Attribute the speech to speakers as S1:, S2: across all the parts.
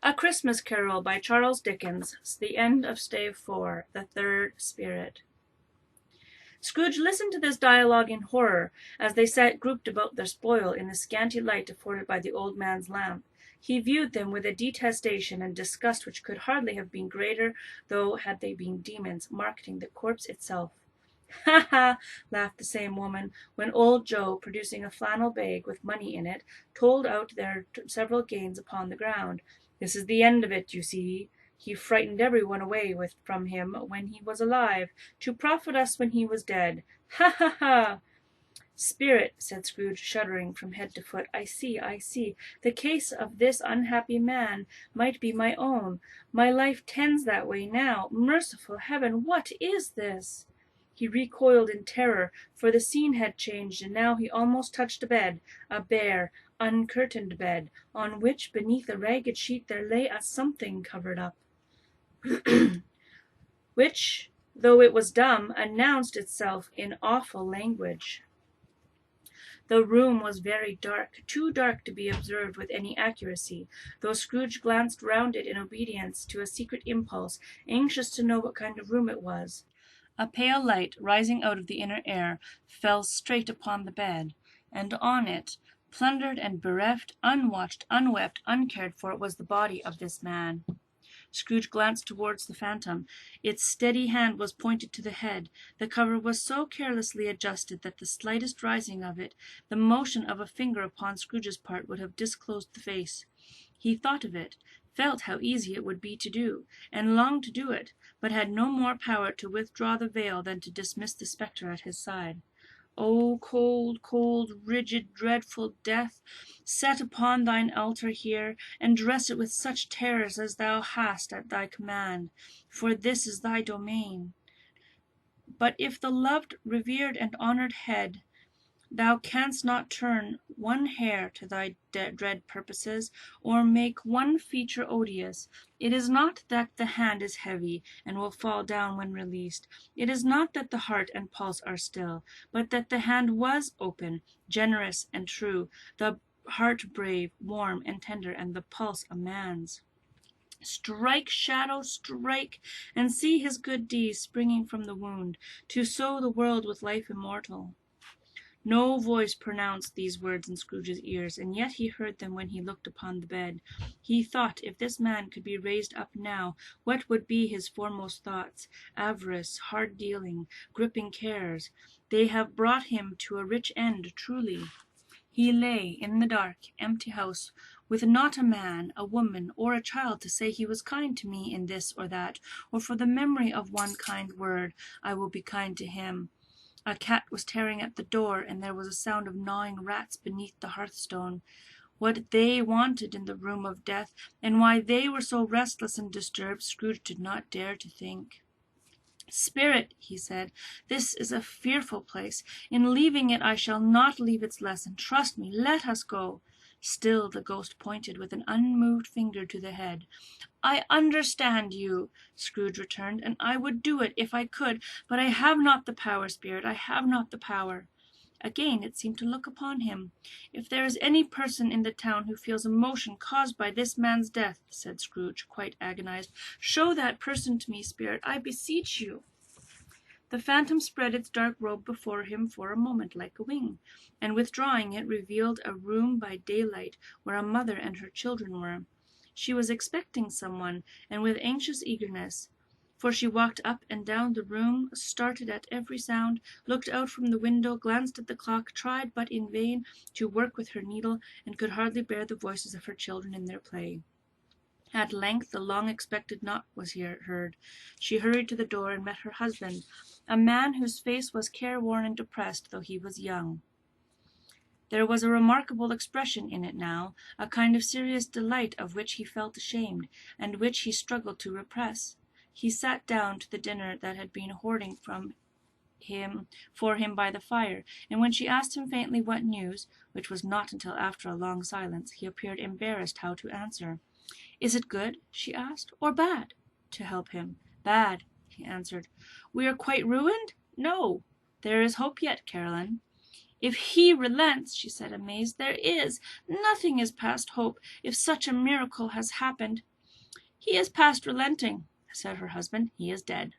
S1: A Christmas Carol by Charles Dickens. The end of Stave 4, The Third Spirit. Scrooge listened to this dialogue in horror, as they sat grouped about their spoil in the scanty light afforded by the old man's lamp. He viewed them with a detestation and disgust which could hardly have been greater, though had they been demons marketing the corpse itself. "Ha, ha!" laughed the same woman, when old Joe, producing a flannel bag with money in it, told out their several gains upon the ground. "This is the end of it, you see. He frightened every one away from him when he was alive, to profit us when he was dead. Ha, ha, ha!" "Spirit," said Scrooge, shuddering from head to foot, I see. The case of this unhappy man might be my own. My life tends that way now. Merciful Heaven, what is this?" He recoiled in terror, for the scene had changed, and now he almost touched a bare, uncurtained bed, on which, beneath a ragged sheet, there lay a something covered up, which, though it was dumb, announced itself in awful language. The room was very dark, too dark to be observed with any accuracy, though Scrooge glanced round it in obedience to a secret impulse, anxious to know what kind of room it was. A pale light, rising out of the inner air, fell straight upon the bed, and on it, plundered and bereft, unwatched, unwept, uncared for, was the body of this man. Scrooge glanced towards the phantom. Its steady hand was pointed to the head. The cover was so carelessly adjusted that the slightest rising of it, the motion of a finger upon Scrooge's part, would have disclosed the face. He thought of it, felt how easy it would be to do, and longed to do it, but had no more power to withdraw the veil than to dismiss the spectre at his side. O cold, cold, rigid, dreadful Death, set upon thine altar here, and dress it with such terrors as thou hast at thy command, for this is thy domain. But if the loved, revered, and honoured head, thou canst not turn one hair to thy dread purposes, or make one feature odious. It is not that the hand is heavy, and will fall down when released. It is not that the heart and pulse are still, but that the hand was open, generous and true, the heart brave, warm and tender, and the pulse a man's. Strike, shadow, strike, and see his good deeds springing from the wound, to sow the world with life immortal. No voice pronounced these words in Scrooge's ears, and yet he heard them when he looked upon the bed. He thought, if this man could be raised up now, what would be his foremost thoughts? Avarice, hard dealing, gripping cares. They have brought him to a rich end, truly. He lay in the dark, empty house, with not a man, a woman, or a child to say he was kind to me in this or that, or for the memory of one kind word, I will be kind to him. A cat was tearing at the door, and there was a sound of gnawing rats beneath the hearthstone. What they wanted in the room of death, and why they were so restless and disturbed, Scrooge did not dare to think. "Spirit," he said, "this is a fearful place. In leaving it I shall not leave its lesson. Trust me, let us go." Still the ghost pointed with an unmoved finger to the head. "I understand you," Scrooge returned, "and I would do it if I could, but I have not the power, Spirit, I have not the power." Again it seemed to look upon him. "If there is any person in the town who feels emotion caused by this man's death," said Scrooge, quite agonized, "show that person to me, Spirit, I beseech you." The phantom spread its dark robe before him for a moment like a wing, and withdrawing it revealed a room by daylight where a mother and her children were. She was expecting someone, and with anxious eagerness, for she walked up and down the room, started at every sound, looked out from the window, glanced at the clock, tried, but in vain, to work with her needle, and could hardly bear the voices of her children in their play. At length the long-expected knock was heard. She hurried to the door and met her husband, a man whose face was careworn and depressed, though he was young. There was a remarkable expression in it now, a kind of serious delight of which he felt ashamed, and which he struggled to repress. He sat down to the dinner that had been hoarding for him by the fire, and when she asked him faintly what news, which was not until after a long silence, he appeared embarrassed how to answer. "Is it good," she asked, "or bad?" To help him. "Bad," he answered. "We are quite ruined?" "No." "There is hope yet, Caroline." "If he relents," she said, amazed, "there is. Nothing is past hope, if such a miracle has happened." "He is past relenting," said her husband. "He is dead."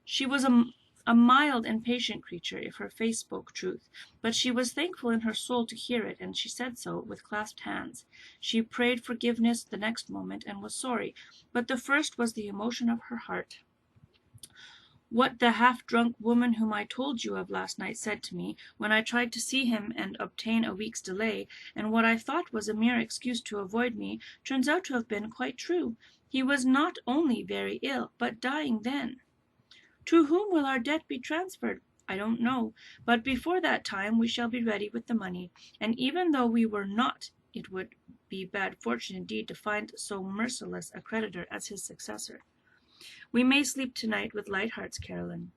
S1: She was a mild and patient creature, if her face spoke truth, but she was thankful in her soul to hear it, and she said so, with clasped hands. She prayed forgiveness the next moment, and was sorry, but the first was the emotion of her heart. "What the half-drunk woman whom I told you of last night said to me, when I tried to see him and obtain a week's delay, and what I thought was a mere excuse to avoid me, turns out to have been quite true. He was not only very ill, but dying then. To whom will our debt be transferred? I don't know, but before that time we shall be ready with the money, and even though we were not, it would be bad fortune indeed to find so merciless a creditor as his successor. We may sleep tonight with light hearts, Caroline."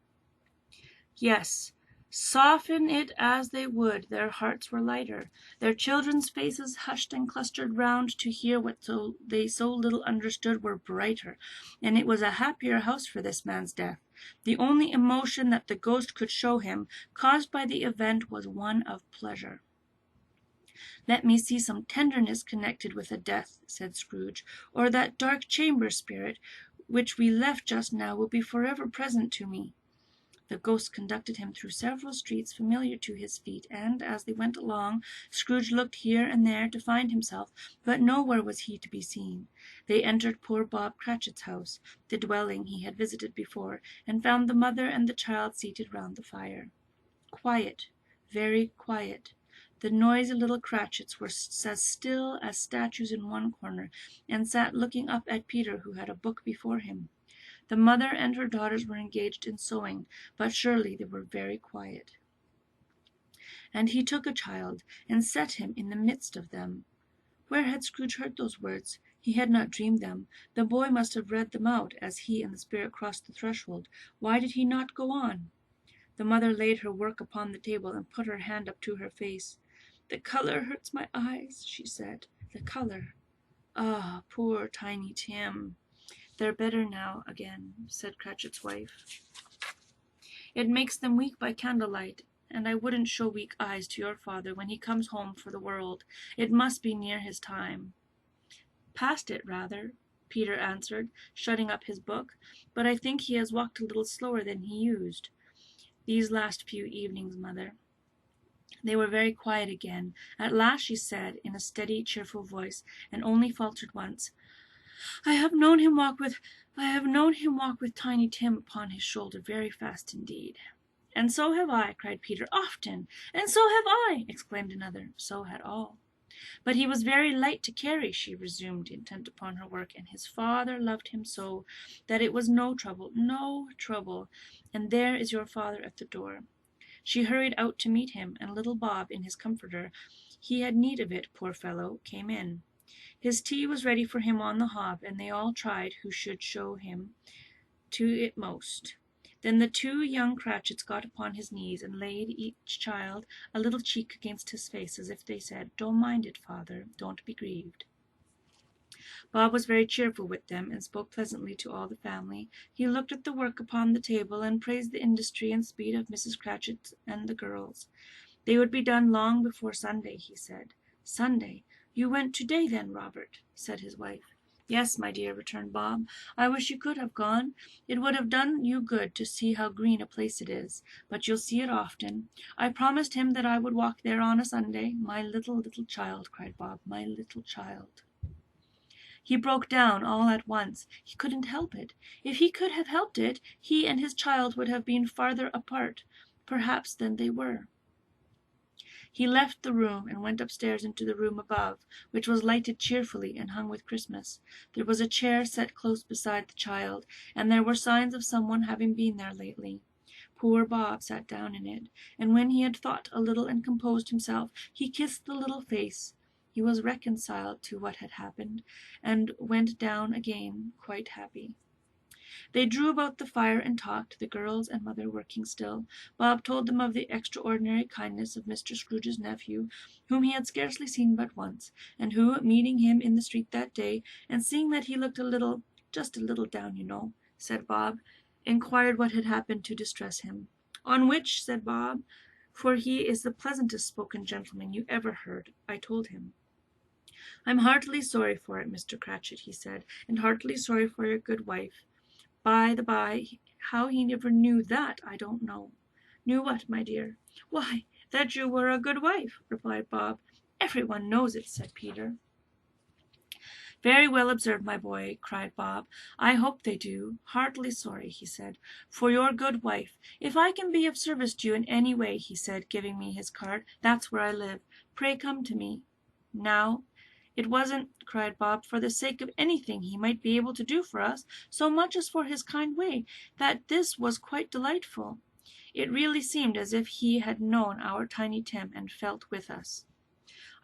S1: Yes, soften it as they would, their hearts were lighter. Their children's faces, hushed and clustered round to hear what they so little understood, were brighter, and it was a happier house for this man's death. The only emotion that the ghost could show him, caused by the event, was one of pleasure. "Let me see some tenderness connected with a death," said Scrooge, "or that dark chamber spirit which we left just now will be forever present to me." The ghost conducted him through several streets familiar to his feet, and, as they went along, Scrooge looked here and there to find himself, but nowhere was he to be seen. They entered poor Bob Cratchit's house, the dwelling he had visited before, and found the mother and the child seated round the fire. Quiet, very quiet. The noisy little Cratchits were as still as statues in one corner, and sat looking up at Peter, who had a book before him. The mother and her daughters were engaged in sewing, but surely they were very quiet. "And he took a child, and set him in the midst of them." Where had Scrooge heard those words? He had not dreamed them. The boy must have read them out, as he and the spirit crossed the threshold. Why did he not go on? The mother laid her work upon the table, and put her hand up to her face. "The color hurts my eyes," she said. "The color. Ah, poor Tiny Tim." "They're better now again," said Cratchit's wife. "It makes them weak by candlelight, and I wouldn't show weak eyes to your father when he comes home for the world. It must be near his time." "Past it, rather," Peter answered, shutting up his book, "but I think he has walked a little slower than he used, these last few evenings, mother." They were very quiet again. At last she said, in a steady, cheerful voice, and only faltered once, I have known him walk with Tiny Tim upon his shoulder very fast indeed." "And so have I," cried Peter. "Often." "And so have I," exclaimed another. So had all. "But he was very light to carry," she resumed, intent upon her work, "and his father loved him so, that it was no trouble, and there is your father at the door." She hurried out to meet him, and little Bob, in his comforter, he had need of it, poor fellow, came in. His tea was ready for him on the hob, and they all tried who should show him to it most. Then the two young Cratchits got upon his knees, and laid each child a little cheek against his face, as if they said, "Don't mind it, father, don't be grieved." Bob was very cheerful with them, and spoke pleasantly to all the family. He looked at the work upon the table, and praised the industry and speed of Mrs. Cratchit and the girls. They would be done long before Sunday, he said. "Sunday! You went to-day, then, Robert?" said his wife. "Yes, my dear," returned Bob. "I wish you could have gone. It would have done you good to see how green a place it is. But you'll see it often. I promised him that I would walk there on a Sunday. My little, little child," cried Bob, "my little child." He broke down all at once. He couldn't help it. If he could have helped it, he and his child would have been farther apart, perhaps, than they were. He left the room, and went upstairs into the room above, which was lighted cheerfully and hung with Christmas. There was a chair set close beside the child, and there were signs of someone having been there lately. Poor Bob sat down in it, and when he had thought a little and composed himself, he kissed the little face. He was reconciled to what had happened, and went down again quite happy. They drew about the fire and talked, the girls and mother working still. Bob told them of the extraordinary kindness of Mr. Scrooge's nephew, whom he had scarcely seen but once, and who, meeting him in the street that day, and seeing that he looked just a little down, you know, said Bob, inquired what had happened to distress him. "On which," said Bob, "for he is the pleasantest spoken gentleman you ever heard, I told him." "I'm heartily sorry for it, Mr. Cratchit," he said, "and heartily sorry for your good wife. By the by, how he never knew that, I don't know." "Knew what, my dear?" "Why, that you were a good wife," replied Bob. "Every one knows it," said Peter. "Very well observed, my boy," cried Bob. "I hope they do. Heartily sorry," he said, "for your good wife. If I can be of service to you in any way," he said, giving me his card, "that's where I live. Pray come to me." "Now, it wasn't," cried Bob, "for the sake of anything he might be able to do for us, so much as for his kind way, that this was quite delightful. It really seemed as if he had known our Tiny Tim and felt with us."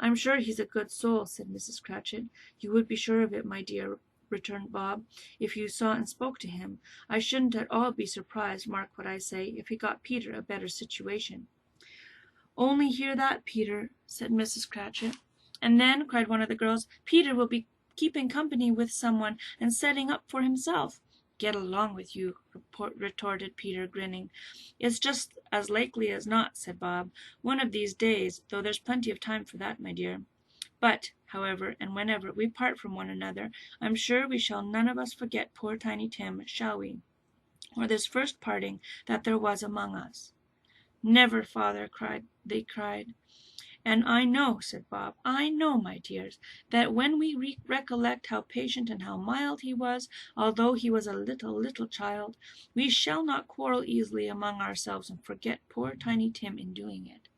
S1: "I'm sure he's a good soul," said Mrs. Cratchit. "You would be sure of it, my dear," returned Bob, "if you saw and spoke to him. I shouldn't at all be surprised, mark what I say, if he got Peter a better situation." "Only hear that, Peter," said Mrs. Cratchit. "And then," cried one of the girls, "Peter will be keeping company with someone and setting up for himself." "Get along with you," retorted Peter, grinning. "It's just as likely as not," said Bob. "One of these days, though there's plenty of time for that, my dear. But, however and whenever we part from one another, I'm sure we shall none of us forget poor Tiny Tim, shall we? Or this first parting that there was among us." "Never, father," they cried. "And I know," said Bob, "I know, my dears, that when we recollect how patient and how mild he was, although he was a little child, we shall not quarrel easily among ourselves and forget poor Tiny Tim in doing it."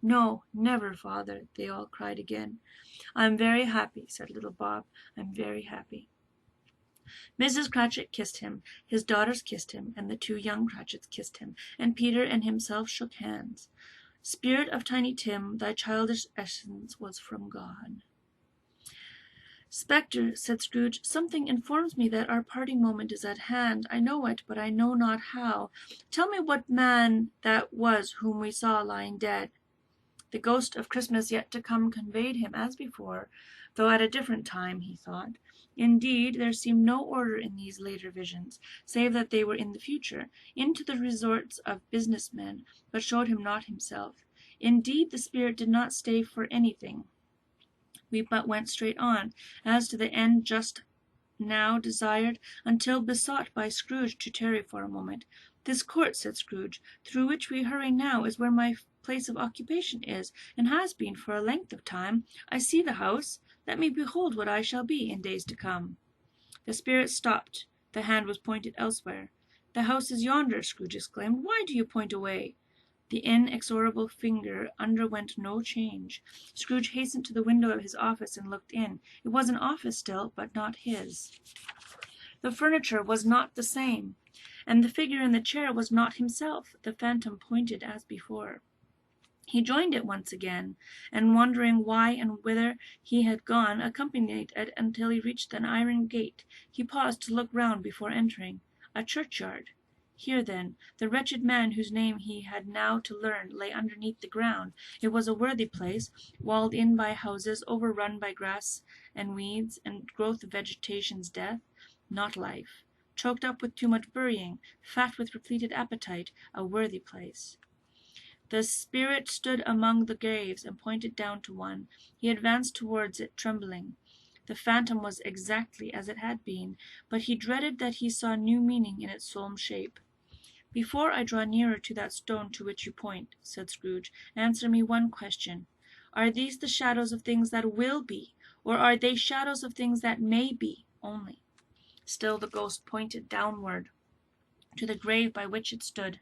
S1: "No, never, father," they all cried again. "I'm very happy," said little Bob. "I'm very happy." Mrs. Cratchit kissed him, his daughters kissed him, and the two young Cratchits kissed him, and Peter and himself shook hands. "Spirit of Tiny Tim, thy childish essence was from God." "Spectre," said Scrooge, "something informs me that our parting moment is at hand. I know it, but I know not how. Tell me what man that was whom we saw lying dead." The ghost of Christmas yet to come conveyed him as before, though at a different time, he thought. Indeed, there seemed no order in these later visions, save that they were in the future, into the resorts of business men, but showed him not himself. Indeed, the spirit did not stay for anything. We but went straight on, as to the end just now desired, until besought by Scrooge to tarry for a moment. "This court," said Scrooge, "through which we hurry now, is where my place of occupation is, and has been for a length of time. I see the house. Let me behold what I shall be in days to come." The spirit stopped. The hand was pointed elsewhere. "The house is yonder," Scrooge exclaimed. "Why do you point away?" The inexorable finger underwent no change. Scrooge hastened to the window of his office and looked in. It was an office still, but not his. The furniture was not the same, and the figure in the chair was not himself. The phantom pointed as before. He joined it once again, and wondering why and whither he had gone, accompanied it until he reached an iron gate. He paused to look round before entering. A churchyard. Here, then, the wretched man whose name he had now to learn lay underneath the ground. It was a worthy place, walled in by houses, overrun by grass and weeds, and growth of vegetation's death, not life. Choked up with too much burying, fat with repleted appetite, a worthy place. The spirit stood among the graves and pointed down to one. He advanced towards it, trembling. The phantom was exactly as it had been, but he dreaded that he saw new meaning in its solemn shape. "Before I draw nearer to that stone to which you point," said Scrooge, "answer me one question. Are these the shadows of things that will be, or are they shadows of things that may be only?" Still the ghost pointed downward to the grave by which it stood.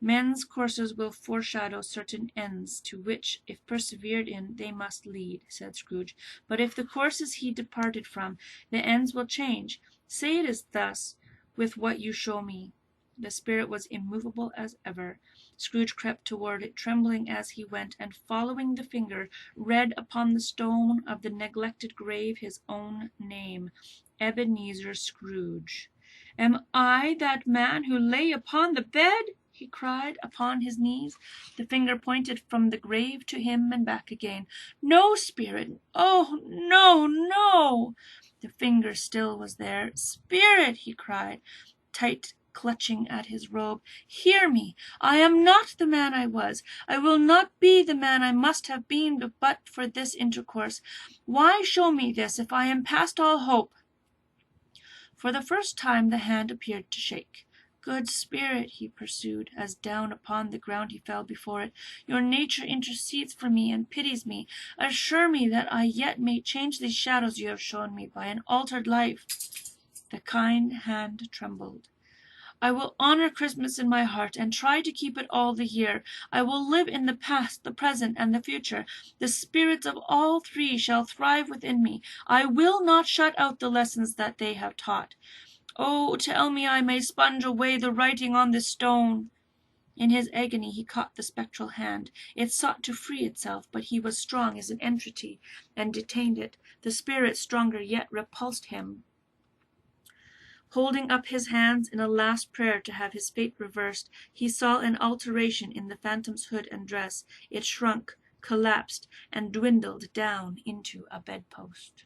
S1: "Men's courses will foreshadow certain ends, to which, if persevered in, they must lead," said Scrooge. "But if the courses he departed from, the ends will change. Say it is thus with what you show me." The spirit was immovable as ever. Scrooge crept toward it, trembling as he went, and following the finger, read upon the stone of the neglected grave his own name, Ebenezer Scrooge. "Am I that man who lay upon the bed?" he cried, upon his knees. The finger pointed from the grave to him and back again. "No, spirit! Oh, no, no!" The finger still was there. "Spirit!" he cried, tight clutching at his robe. "Hear me! I am not the man I was. I will not be the man I must have been but for this intercourse. Why show me this if I am past all hope?" For the first time the hand appeared to shake. "Good Spirit," he pursued, as down upon the ground he fell before it, "your nature intercedes for me and pities me. Assure me that I yet may change these shadows you have shown me by an altered life." The kind hand trembled. "I will honor Christmas in my heart, and try to keep it all the year. I will live in the past, the present, and the future. The spirits of all three shall thrive within me. I will not shut out the lessons that they have taught. Oh, tell me I may sponge away the writing on this stone." In his agony he caught the spectral hand. It sought to free itself, but he was strong as an entity, and detained it. The spirit, stronger yet, repulsed him. Holding up his hands in a last prayer to have his fate reversed, he saw an alteration in the phantom's hood and dress. It shrunk, collapsed, and dwindled down into a bedpost.